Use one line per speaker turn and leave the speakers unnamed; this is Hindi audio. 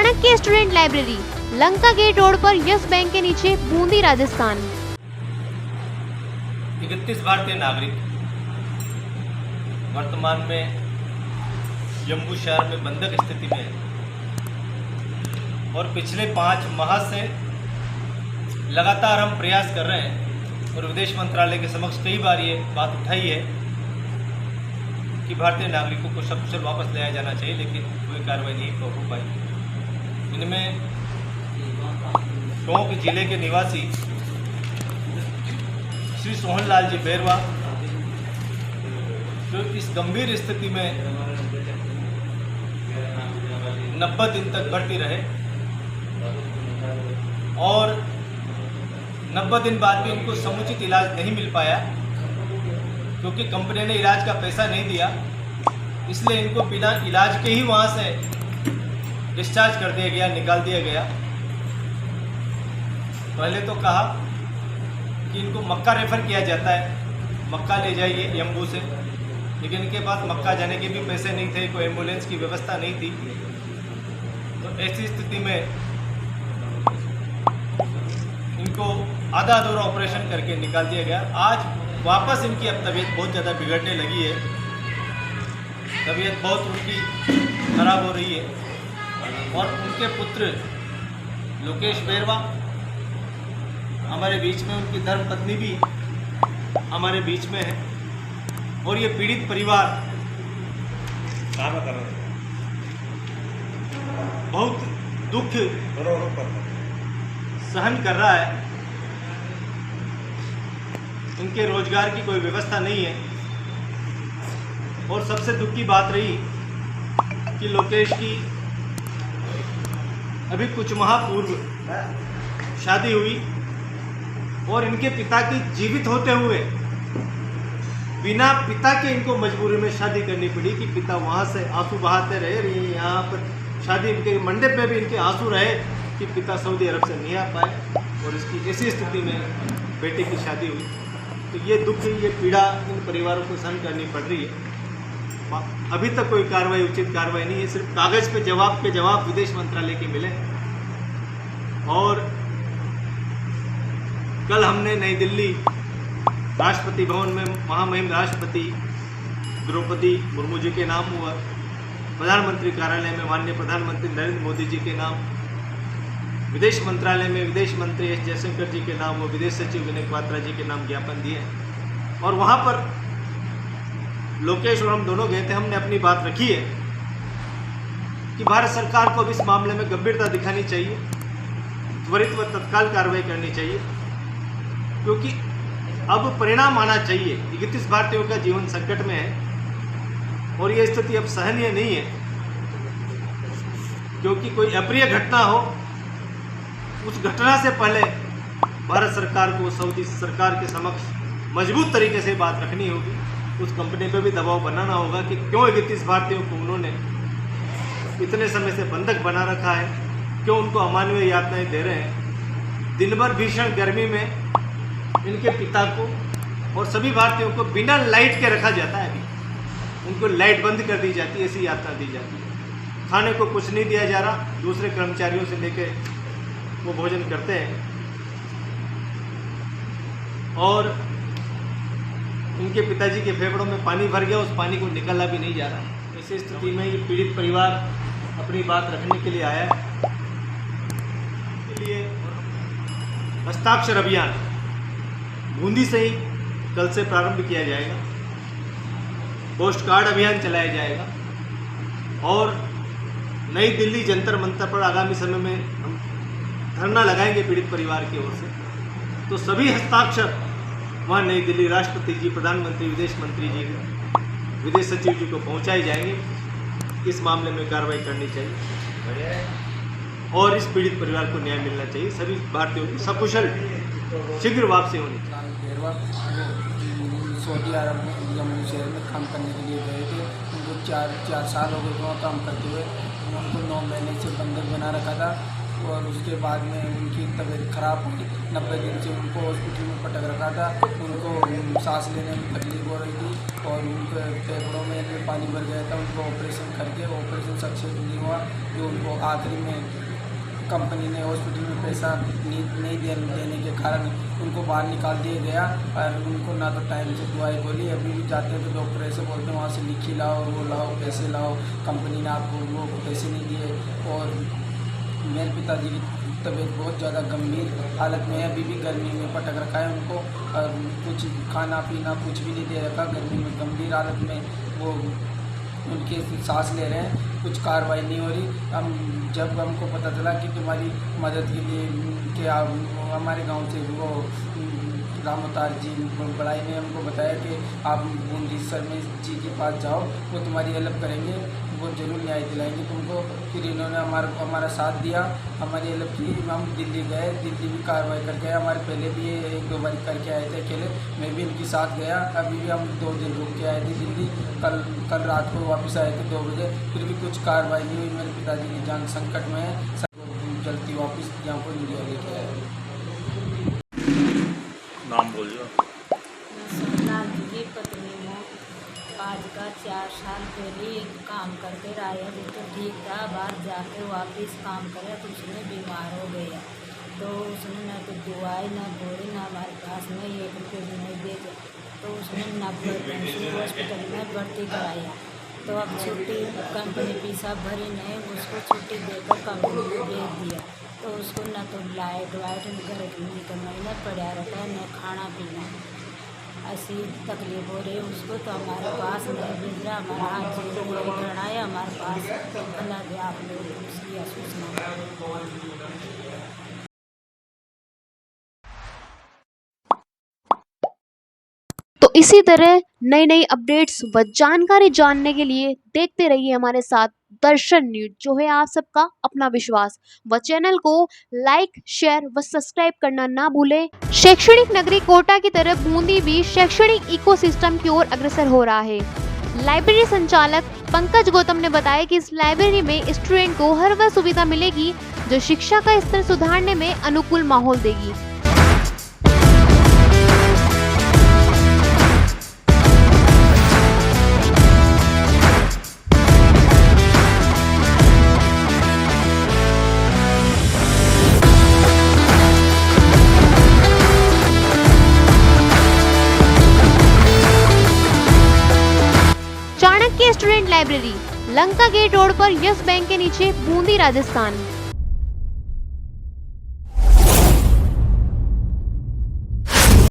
सड़क की student library Lanka gate road पर यस बैंक के नीचे, बूंदी, राजस्थान।
31 भारतीय नागरिक वर्तमान में जम्मू शहर में बंधक स्थिति में है और पिछले 5 माह से लगातार हम प्रयास कर रहे हैं और विदेश मंत्रालय के समक्ष कई बार ये बात उठाई है कि भारतीय नागरिकों को सकुशल वापस लाया जाना चाहिए, लेकिन कोई कार्रवाई नहीं हो पाई। इनमें टोंक जिले के निवासी श्री सोहनलाल जी बैरवा जो इस गंभीर स्थिति में 90 दिन तक भर्ती रहे और 90 दिन बाद भी उनको समुचित इलाज नहीं मिल पाया क्योंकि कंपनी ने इलाज का पैसा नहीं दिया, इसलिए इनको बिना इलाज के ही वहाँ से डिस्चार्ज कर दिया गया, निकाल दिया गया। पहले तो कहा कि इनको मक्का रेफर किया जाता है, मक्का ले जाइए यम्बू से, लेकिन इनके पास मक्का जाने के भी पैसे नहीं थे, कोई एम्बुलेंस की व्यवस्था नहीं थी। तो ऐसी स्थिति में इनको आधा अधूरा ऑपरेशन करके निकाल दिया गया। आज वापस इनकी अब तबीयत बहुत ज़्यादा बिगड़ने लगी है, तबीयत बहुत उनकी खराब हो रही है और उनके पुत्र लोकेश बैरवा हमारे बीच में, उनकी धर्मपत्नी भी हमारे बीच में है और ये पीड़ित परिवार बहुत दुख सहन कर रहा है। इनके रोजगार की कोई व्यवस्था नहीं है और सबसे दुख की बात रही कि लोकेश की अभी कुछ माह पूर्व शादी हुई और इनके पिता की जीवित होते हुए बिना पिता के इनको मजबूरी में शादी करनी पड़ी कि पिता वहाँ से आंसू बहाते रहे। यहाँ पर शादी इनके मंडप में भी इनके आंसू रहे कि पिता सऊदी अरब से नहीं आ पाए और इसकी ऐसी स्थिति में बेटे की शादी हुई। तो ये दुख, ये पीड़ा इन परिवारों को सहन करनी पड़ रही है। अभी तक कोई कार्रवाई, उचित कार्रवाई नहीं है, सिर्फ कागज़ पे जवाब विदेश मंत्रालय के मिले। और कल हमने नई दिल्ली राष्ट्रपति भवन में महामहिम राष्ट्रपति द्रौपदी मुर्मू जी के नाम हुआ, प्रधानमंत्री कार्यालय में माननीय प्रधानमंत्री नरेंद्र मोदी जी के नाम, विदेश मंत्रालय में विदेश मंत्री एस जयशंकर जी के नाम वो विदेश सचिव विनय क्वात्रा जी के नाम ज्ञापन दिए और वहाँ पर लोकेश और हम दोनों गए थे। हमने अपनी बात रखी है कि भारत सरकार को अब इस मामले में गंभीरता दिखानी चाहिए, त्वरित व तत्काल कार्रवाई करनी चाहिए, क्योंकि अब परिणाम आना चाहिए। 31 भारतीयों का जीवन संकट में है और ये स्थिति अब सहनीय नहीं है, क्योंकि कोई अप्रिय घटना हो, उस घटना से पहले भारत सरकार को सऊदी सरकार के समक्ष मजबूत तरीके से बात रखनी होगी। उस कंपनी पर भी दबाव बनाना होगा कि क्यों 31 भारतीयों को उन्होंने इतने समय से बंधक बना रखा है, क्यों उनको अमानवीय यातनाएं दे रहे हैं। दिन भर भीषण गर्मी में इनके पिता को और सभी भारतीयों को बिना लाइट के रखा जाता है। अभी उनको लाइट बंद कर दी जाती है, ऐसी यातना दी जाती है। खाने को कुछ नहीं दिया जा रहा, दूसरे कर्मचारियों से लेकर वो भोजन करते हैं और इनके पिताजी के फेफड़ों में पानी भर गया, उस पानी को निकाला भी नहीं जा रहा। ऐसी स्थिति में ये पीड़ित परिवार अपनी बात रखने के लिए आया है। इसके लिए हस्ताक्षर अभियान बूंदी से ही कल से प्रारंभ किया जाएगा, पोस्ट कार्ड अभियान चलाया जाएगा और नई दिल्ली जंतर मंतर पर आगामी समय में हम धरना लगाएंगे पीड़ित परिवार की ओर से। तो सभी हस्ताक्षर वहाँ नई दिल्ली राष्ट्रपति जी, प्रधानमंत्री, विदेश मंत्री जी, विदेश सचिव जी को पहुँचाए जाएंगे। इस मामले में कार्रवाई करनी चाहिए और इस पीड़ित परिवार को न्याय मिलना चाहिए। सभी भारतीयों की सकुशल शीघ्र वापसी होनी चाहिए।
सऊदी अरब जम्मू शहर में काम करने के लिए गए थे। उनको 4 साल हो गए वहाँ काम करते हुए। उनको 9 महीने से बंधक बना रखा था और उसके बाद में उनकी तबीयत ख़राब हुई। 90 दिन से उनको हॉस्पिटल में पटक रखा था। उनको सांस लेने में तकलीफ हो रही थी और उनके फेफड़ों में पानी भर गया था। उनको ऑपरेशन करके ऑपरेशन सक्सेस नहीं हुआ, जो उनको आखिरी में कंपनी ने हॉस्पिटल में पैसा नहीं देने के कारण उनको बाहर निकाल दिया गया। और उनको ना तो टाइम से दवाई बोली, अभी भी जाते हैं तो डॉक्टर ऐसे बोलते हैं वहाँ से लिखी लाओ, वो लाओ, पैसे लाओ, कंपनी ने आपको वो पैसे नहीं दिए। और मेरे पिताजी की तबीयत बहुत ज़्यादा गंभीर हालत में है, अभी भी गर्मी में पटक रखा है उनको। और कुछ खाना पीना कुछ भी नहीं दे रखा, गर्मी में गंभीर हालत में वो उनके सांस ले रहे हैं, कुछ कार्रवाई नहीं हो रही। जब हमको पता चला कि तुम्हारी मदद के लिए कि हमारे गांव से वो राम अवतार जी बड़ाई ने हमको बताया कि आप बूंदी शर्मा जी के पास जाओ, वो तुम्हारी हेल्प करेंगे, वो जरूर न्याय दिलाएंगे तुमको। फिर इन्होंने हमारा साथ दिया, हमारी हेल्प की। हम दिल्ली गए, दिल्ली भी कार्रवाई करके आए। हमारे पहले भी ये 1-2 बार करके आए थे अकेले, मैं भी इनके साथ गया। अभी भी हम 2 दिन रुक के आए थे दिल्ली, कल रात को वापस आए थे 2 बजे। फिर भी कुछ कार्रवाई नहीं हुई। मेरे पिताजी की जान संकट में है, जल्दी वापस यहाँ पर इंडिया लेके आए।
नाम बोलिए।
मैं सोमनाथ जी की पत्नी हूँ। आज का 4 साल पहले एक काम करके आया जो तो ठीक था, बाहर जाके वापस काम करे तो उसमें बीमार हो गया। तो उसने न तो दवाई न गोली न हमारे पास में 1 रुपये भी नहीं भेजे। तो उसने 90 दिन से हॉस्पिटल में भर्ती कराया। तो अब छुट्टी कंपनी पैसा भरी नहीं, उसको छुट्टी देकर कंपनी को भेज दिया। तो उसको न तो लाइट वाइट घर के महीने पड़ा रहता है, न खाना पीना, ऐसी तकलीफ हो रही है उसको। तो हमारे पास नहीं भेज रहा, हमारा हाथ से करना है हमारे पास। अल्लाह दे आप लोग उसकी सूचना।
तो इसी तरह नई नई अपडेट्स व जानकारी जानने के लिए देखते रहिए हमारे साथ दर्शन न्यूज, जो है आप सबका अपना विश्वास। व चैनल को लाइक, शेयर व सब्सक्राइब करना ना भूलें। शैक्षणिक नगरी कोटा की तरह बूंदी भी शैक्षणिक इकोसिस्टम की ओर अग्रसर हो रहा है। लाइब्रेरी संचालक पंकज गौतम ने बताया कि इस लाइब्रेरी में स्टूडेंट को हर वह सुविधा मिलेगी जो शिक्षा का स्तर सुधारने में अनुकूल माहौल देगी। Chanakya student library, Lanka gate road पर यस बैंक के नीचे, बूंदी, राजस्थान।